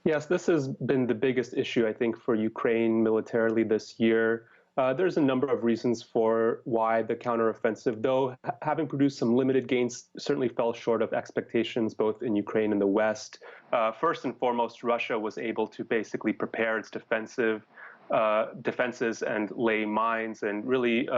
Yes, this has been the biggest issue, I think, for Ukraine militarily this year. There's a number of reasons for why the counteroffensive, though having produced some limited gains, certainly fell short of expectations both in Ukraine and the West. First and foremost, Russia was able to basically prepare its defenses and lay mines and really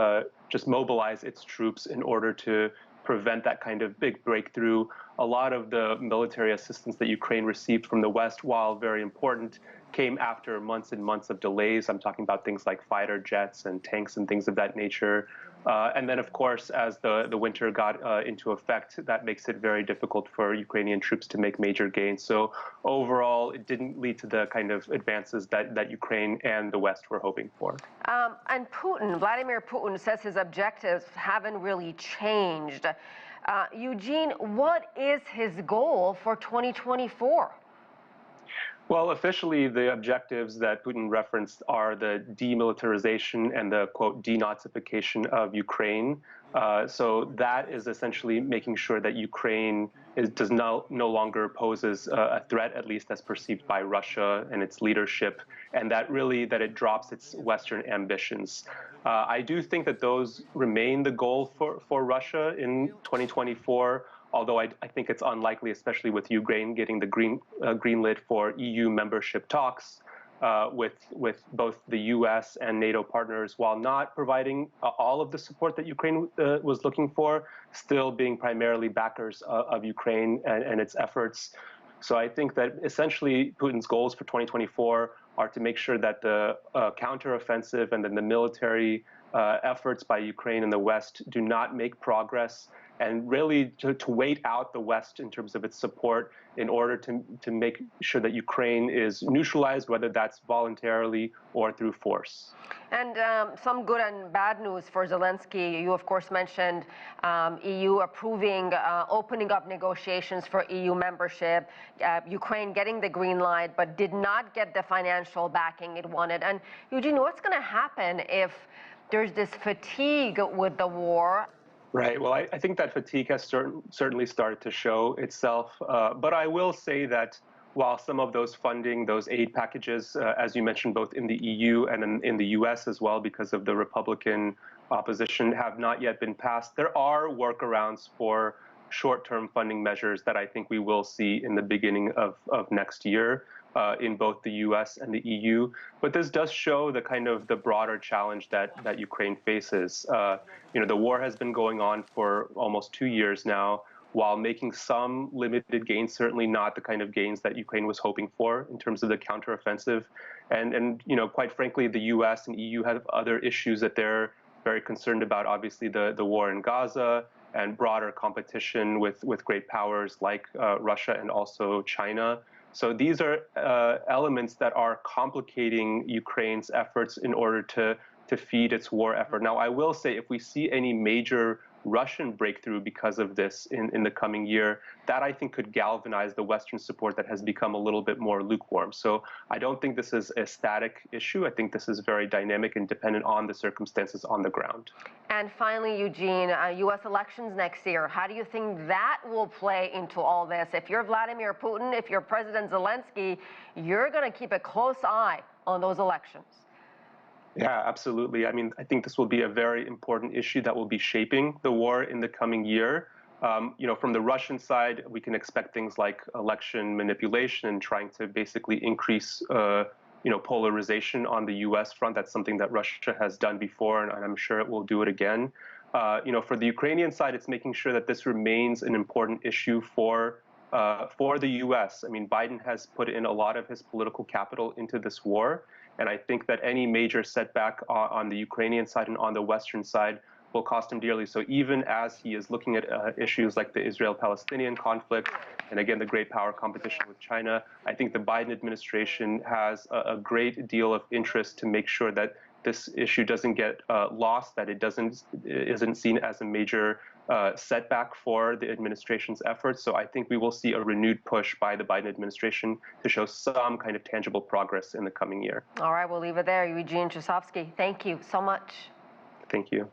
just mobilize its troops in order to prevent that kind of big breakthrough. A lot of the military assistance that Ukraine received from the West, while very important, came after months and months of delays. I'm talking about things like fighter jets and tanks and things of that nature. And then, of course, as the winter got into effect, that makes it very difficult for Ukrainian troops to make major gains. So overall, it didn't lead to the kind of advances that Ukraine and the West were hoping for. And Vladimir Putin says his objectives haven't really changed. Eugene, what is his goal for 2024? Well, officially, the objectives that Putin referenced are the demilitarization and the, quote, denazification of Ukraine. So that is essentially making sure that Ukraine no longer poses a threat, at least as perceived by Russia and its leadership, and that it drops its Western ambitions. I do think that those remain the goal for Russia in 2024. Although I think it's unlikely, especially with Ukraine getting the green lit for EU membership talks with both the US and NATO partners, while not providing all of the support that Ukraine was looking for, still being primarily backers of Ukraine and its efforts. So I think that essentially Putin's goals for 2024 are to make sure that the counteroffensive and then the military efforts by Ukraine and the West do not make progress, and really to wait out the West in terms of its support in order to make sure that Ukraine is neutralized, whether that's voluntarily or through force. And some good and bad news for Zelensky. You, of course, mentioned EU approving, opening up negotiations for EU membership, Ukraine getting the green light, but did not get the financial backing it wanted. And Eugene, what's going to happen if there's this fatigue with the war? Right. Well, I think that fatigue has certainly started to show itself. But I will say that while some of those funding, those aid packages, as you mentioned, both in the EU and in the US as well, because of the Republican opposition, have not yet been passed, there are workarounds for short-term funding measures that I think we will see in the beginning of next year. In both the U.S. and the EU, but this does show the broader challenge that Ukraine faces. The war has been going on for almost 2 years now, while making some limited gains, certainly not the kind of gains that Ukraine was hoping for in terms of the counteroffensive. And quite frankly, the U.S. and EU have other issues that they're very concerned about. Obviously, the war in Gaza and broader competition with great powers like Russia and also China. So these are elements that are complicating Ukraine's efforts in order to feed its war effort. Now, I will say, if we see any major Russian breakthrough because of this in the coming year, that I think could galvanize the Western support that has become a little bit more lukewarm. So I don't think this is a static issue. I think this is very dynamic and dependent on the circumstances on the ground. And finally, Eugene, U.S. elections next year, how do you think that will play into all this? If you're Vladimir Putin, if you're President Zelensky, you're going to keep a close eye on those elections. Yeah, absolutely. I mean, I think this will be a very important issue that will be shaping the war in the coming year. From the Russian side, we can expect things like election manipulation and trying to basically increase, polarization on the U.S. front. That's something that Russia has done before, and I'm sure it will do it again. For the Ukrainian side, it's making sure that this remains an important issue for the U.S. I mean, Biden has put in a lot of his political capital into this war. And I think that any major setback on the Ukrainian side and on the Western side will cost him dearly. So even as he is looking at issues like the Israel-Palestinian conflict, and again, the great power competition with China, I think the Biden administration has a great deal of interest to make sure that this issue doesn't get lost, that it isn't seen as a major setback for the administration's efforts. So I think we will see a renewed push by the Biden administration to show some kind of tangible progress in the coming year. All right, we'll leave it there. Eugene Chausovsky, thank you so much. Thank you.